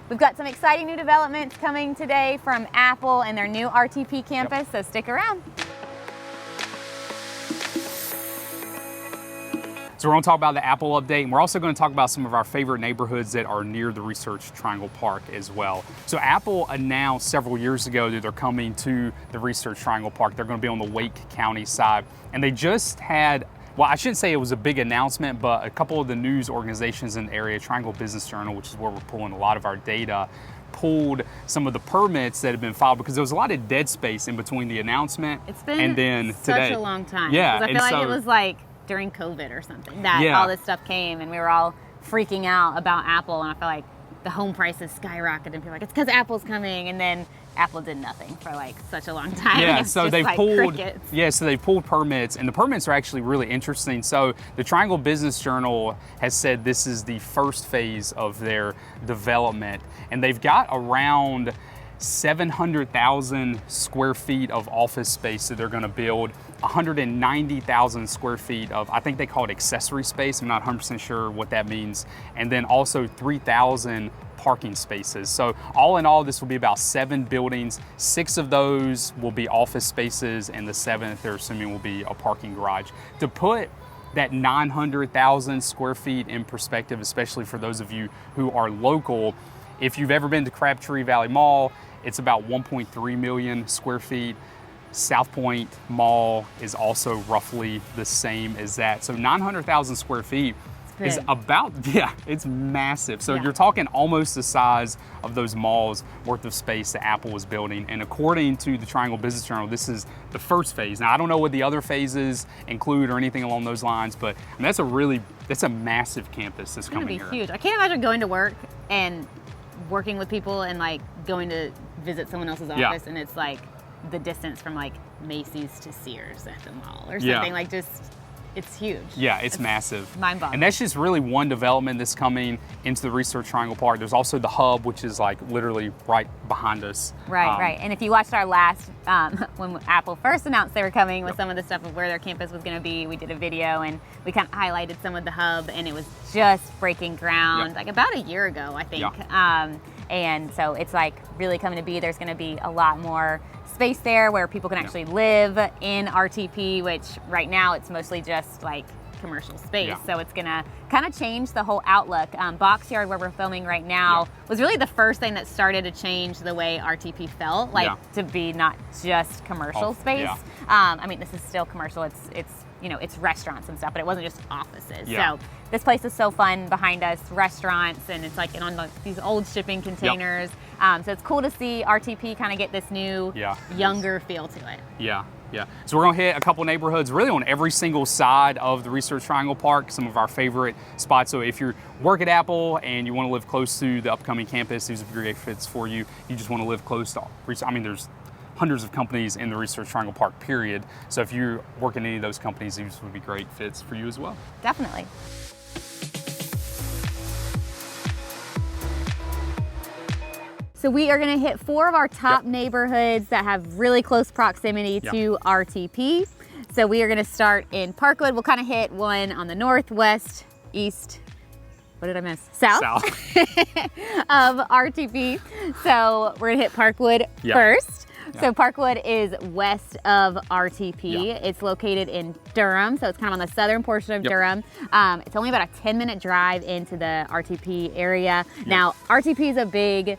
We've got some exciting new developments coming today from Apple and their new RTP campus, so stick around. So we're going to talk about the Apple update, and we're also going to talk about some of our favorite neighborhoods that are near the Research Triangle Park as well. So Apple announced several years ago that they're coming to the Research Triangle Park. They're going to be on the Wake County side, and they just had, well, I shouldn't say it was a big announcement, but a couple of the news organizations in the area, Triangle Business Journal, which is where we're pulling a lot of our data, pulled some of the permits that have been filed because there was a lot of dead space in between the announcement and then today. Such a long time. Yeah, I feel like it was like during COVID or something that Yeah. all this stuff came and we were all freaking out about Apple, and I feel like the home prices skyrocketed and people were like, it's because Apple's coming, and then Apple did nothing for like such a long time. Yeah, It's so just they like pulled. crickets. Yeah, so they pulled permits, and the permits are actually really interesting. So the Triangle Business Journal has said this is the first phase of their development, and they've got around 700,000 square feet of office space that they're going to build, 190,000 square feet of, I think they call it accessory space. I'm not 100% sure what that means. And then also 3,000 parking spaces. So all in all, this will be about 7 buildings. 6 of those will be office spaces, and the 7th they're assuming will be a parking garage. To put that 900,000 square feet in perspective, especially for those of you who are local, if you've ever been to Crabtree Valley Mall, it's about 1.3 million square feet. South Point Mall is also roughly the same as that. So 900,000 square feet is about, yeah, it's massive. So you're talking almost the size of those malls worth of space that Apple was building. And according to the Triangle Business Journal, this is the first phase. Now, I don't know what the other phases include or anything along those lines, but I mean, that's a massive campus that's coming here. It's gonna be huge. I can't imagine going to work and working with people and like going to visit someone else's office and it's like the distance from like Macy's to Sears at the mall or something. Like just, it's huge. Yeah, it's massive. Mind-boggling. And that's just really one development that's coming into the Research Triangle Park. There's also the hub, which is like literally right behind us. Right. And if you watched our last, when Apple first announced they were coming with some of the stuff of where their campus was going to be, we did a video and we kind of highlighted some of the hub, and it was just breaking ground like about a year ago, I think. And so it's like really coming to be. There's going to be a lot more space there where people can actually live in RTP, which right now it's mostly just like commercial space. So it's gonna kind of change the whole outlook. Boxyard, where we're filming right now, was really the first thing that started to change the way RTP felt, like to be not just commercial space. I mean, this is still commercial. It's you know, it's restaurants and stuff, but it wasn't just offices. So this place is so fun behind us, restaurants, and it's like on these old shipping containers. So it's cool to see RTP kind of get this new, younger feel to it. Yeah. So we're gonna hit a couple neighborhoods really on every single side of the Research Triangle Park, some of our favorite spots. So if you work at Apple and you wanna live close to the upcoming campus, these would be great fits for you. You just wanna live close to, I mean, there's hundreds of companies in the Research Triangle Park, period. So if you work in any of those companies, these would be great fits for you as well. Definitely. So we are going to hit 4 of our top neighborhoods that have really close proximity to RTP. So we are going to start in Parkwood. We'll kind of hit one on the northwest, east, what did I miss? South. Of RTP. So we're going to hit Parkwood first. So Parkwood is west of RTP. It's located in Durham, so it's kind of on the southern portion of Durham. It's only about a 10-minute drive into the RTP area. Now, RTP is a big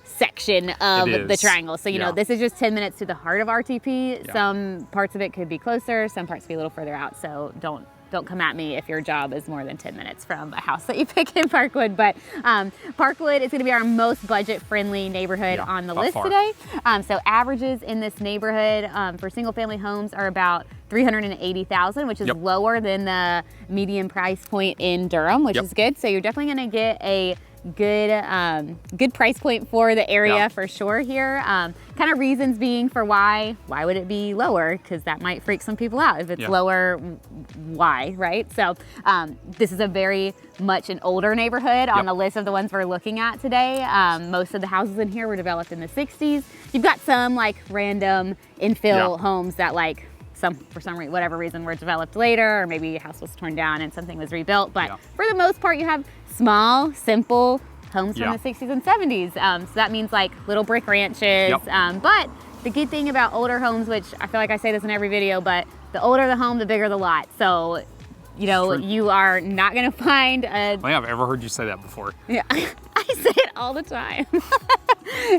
section of the triangle. So, you know, this is just 10 minutes to the heart of RTP. Some parts of it could be closer, some parts could be a little further out. So don't come at me if your job is more than 10 minutes from a house that you pick in Parkwood. But Parkwood is going to be our most budget-friendly neighborhood on the list today. So averages in this neighborhood for single-family homes are about $380,000, which is lower than the median price point in Durham, which is good. So you're definitely going to get a good price point for the area for sure here. Kind of reasons being for why would it be lower? Because that might freak some people out. If it's lower, why, right? So this is a very much an older neighborhood on the list of the ones we're looking at today. Most of the houses in here were developed in the 60s. You've got some like random infill homes that like for some reason, whatever reason, were developed later, or maybe a house was torn down and something was rebuilt. But for the most part, you have small, simple homes Yeah. from the 60s and 70s. So that means like little brick ranches. Yep. But the good thing about older homes, which I feel like I say this in every video, but the older the home, the bigger the lot. So, you know, True. you are not gonna find a... I don't think I've ever heard you say that before. Yeah, I say it all the time.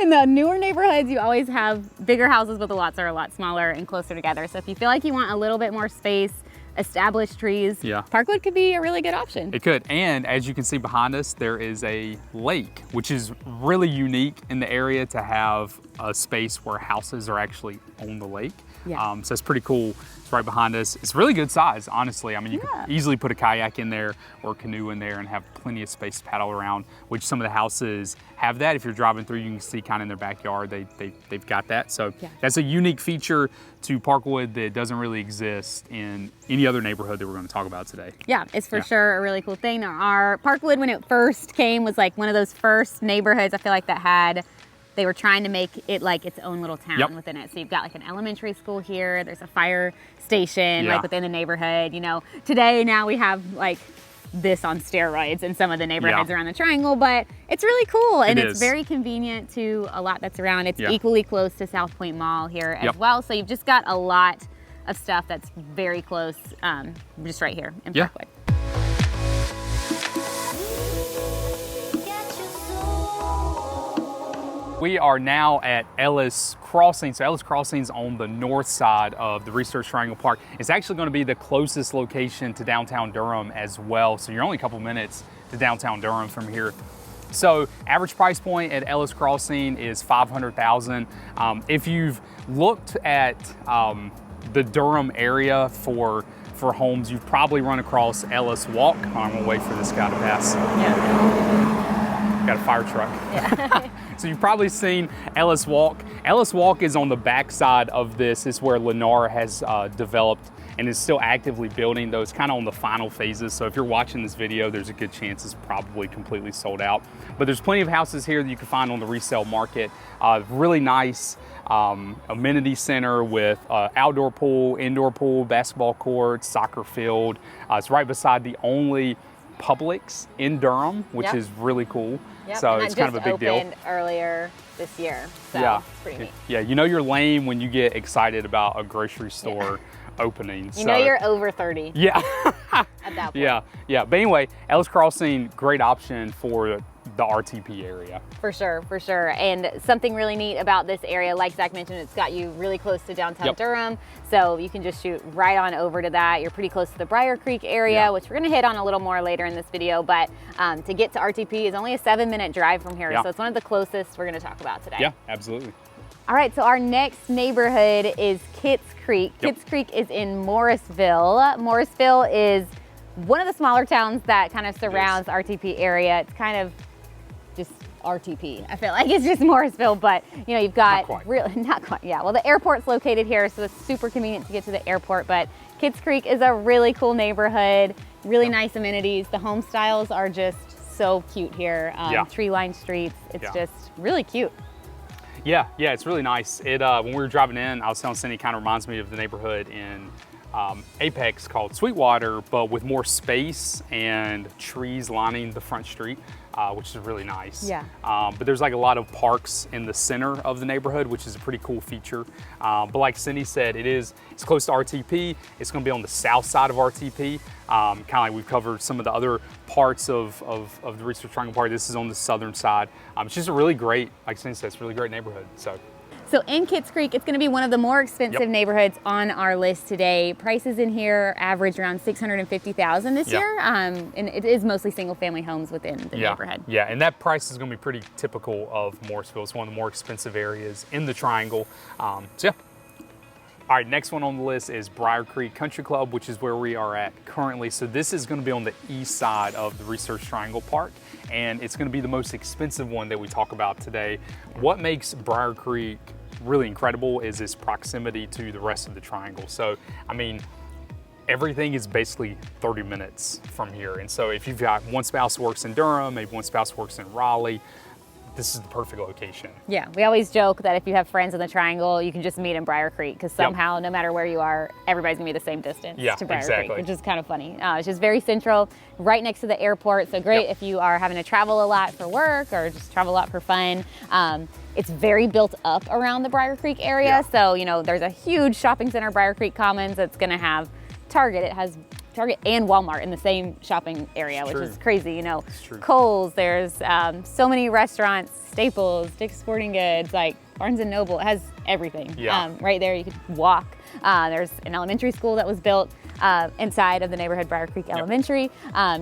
In the newer neighborhoods, you always have bigger houses, but the lots are a lot smaller and closer together. So if you feel like you want a little bit more space, established trees, Yeah. Parkwood could be a really good option. It could, and as you can see behind us, there is a lake, which is really unique in the area to have a space where houses are actually on the lake. Yeah. So it's pretty cool. It's right behind us. It's really good size, honestly. I mean, you Yeah. could easily put a kayak in there or a canoe in there and have plenty of space to paddle around, which some of the houses have that. If you're driving through, you can see kind of in their backyard, they've got that. So Yeah. that's a unique feature to Parkwood that doesn't really exist in any other neighborhood that we're going to talk about today. Yeah, it's for Yeah. sure a really cool thing. Our Parkwood, when it first came, was like one of those first neighborhoods I feel like that had, they were trying to make it like its own little town Yep. within it. So you've got like an elementary school here, there's a fire station Yeah. like within the neighborhood. You know, today now we have like this on steroids in some of the neighborhoods Yeah. around the triangle, but it's really cool and It it's is. very convenient to a lot that's around. It's Yeah. equally close to South Point Mall here as Yep. well. So you've just got a lot of stuff that's very close, just right here in Yeah. Parkwood. We are now at Ellis Crossing. So Ellis Crossing is on the north side of the Research Triangle Park. It's actually going to be the closest location to downtown Durham as well. So you're only a couple minutes to downtown Durham from here. So average price point at Ellis Crossing is $500,000. If you've looked at the Durham area for homes, you've probably run across Ellis Walk. I'm gonna wait for this guy to pass. Yeah. Got a fire truck. Yeah. So you've probably seen Ellis Walk. Ellis Walk is on the back side of this. It's where Lennar has developed and is still actively building, though it's kind of on the final phases. So if you're watching this video, there's a good chance it's probably completely sold out. But there's plenty of houses here that you can find on the resale market. Really nice amenity center with outdoor pool, indoor pool, basketball court, soccer field. It's right beside the only Publix in Durham, which Yep. is really cool. Yep, So and it's that kind of a just big deal. opened earlier this year, so Yeah. it's pretty neat. Yeah, you know your lane when you get excited about a grocery store opening. You know you're over 30 Yeah. at that point. Yeah. But anyway, Ellis Crossing, great option for the RTP area. For sure. And something really neat about this area, like Zach mentioned, it's got you really close to downtown Yep. Durham, so you can just shoot right on over to that. You're pretty close to the Brier Creek area, Yeah. which we're gonna hit on a little more later in this video, but to get to RTP is only a 7-minute drive from here, Yeah. so it's one of the closest we're gonna talk about today. Yeah, absolutely. All right, so our next neighborhood is Kitts Creek. Yep. Kitts Creek is in Morrisville. Morrisville is one of the smaller towns that kind of surrounds the RTP area. It's kind of just RTP. I feel like it's just Morrisville, but you know, you've got Not quite. not quite. Yeah, well, the airport's located here, so it's super convenient to get to the airport, but Kitts Creek is a really cool neighborhood, really nice amenities. The home styles are just so cute here. Yeah. Tree-lined streets. It's Yeah. just really cute. Yeah, it's really nice. It when we were driving in, I was telling Cindy, it kind of reminds me of the neighborhood in Apex called Sweetwater, but with more space and trees lining the front street, which is really nice. Yeah. But there's like a lot of parks in the center of the neighborhood, which is a pretty cool feature. But like Cindy said, it's close to RTP. It's going to be on the south side of RTP. Kind of like we've covered some of the other parts of the Research Triangle Park. This is on the southern side. It's just a really great, like Cindy said, it's a really great neighborhood. So in Kitts Creek, it's going to be one of the more expensive Yep. neighborhoods on our list today. Prices in here average around $650,000 this Yeah. year, and it is mostly single-family homes within the neighborhood. Yeah, and that price is going to be pretty typical of Morrisville. It's one of the more expensive areas in the Triangle. So yeah. All right, next one on the list is Brier Creek Country Club, which is where we are at currently. So this is going to be on the east side of the Research Triangle Park, and it's going to be the most expensive one that we talk about today. What makes Brier Creek really incredible is its proximity to the rest of the Triangle. So, I mean, everything is basically 30 minutes from here. And so if you've got one spouse works in Durham, maybe one spouse works in Raleigh, this is the perfect location. Yeah, we always joke that if you have friends in the Triangle, you can just meet in Brier Creek because somehow, no matter where you are, everybody's gonna be the same distance to Brier Creek, which is kind of funny. It's just very central, right next to the airport. So great if you are having to travel a lot for work or just travel a lot for fun. It's very built up around the Brier Creek area. So, you know, there's a huge shopping center, Brier Creek Commons, that's gonna have Target. It has Target and Walmart in the same shopping area, which is crazy. You know, Kohl's, there's so many restaurants, Staples, Dick's Sporting Goods, like Barnes & Noble. It has everything right there. You could walk. There's an elementary school that was built inside of the neighborhood, Brier Creek Elementary,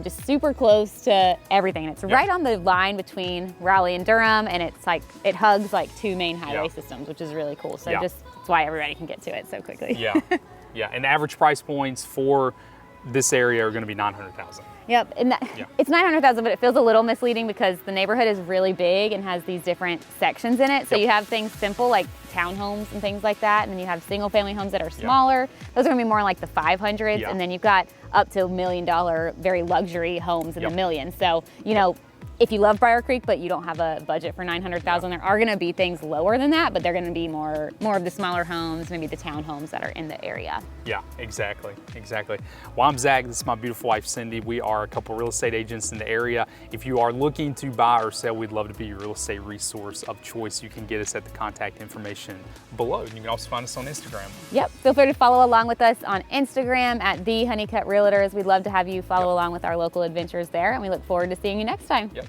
just super close to everything. And it's right on the line between Raleigh and Durham, and it's like, it hugs like two main highway systems, which is really cool. So just, that's why everybody can get to it so quickly. And average price points for this area are going to be 900,000. Yep, and it's 900,000, but it feels a little misleading because the neighborhood is really big and has these different sections in it. So you have things simple like townhomes and things like that, and then you have single family homes that are smaller. Those are going to be more like the 500s, and then you've got up to $1 million very luxury homes in the millions. So, you know, if you love Brier Creek, but you don't have a budget for 900,000, there are going to be things lower than that, but they're going to be more of the smaller homes, maybe the townhomes that are in the area. Yeah, exactly. Well, I'm Zach. This is my beautiful wife, Cindy. We are a couple real estate agents in the area. If you are looking to buy or sell, we'd love to be your real estate resource of choice. You can get us at the contact information below. You can also find us on Instagram. Yep. Feel free to follow along with us on Instagram at The Honeycut Realtors. We'd love to have you follow along with our local adventures there, and we look forward to seeing you next time. Yep.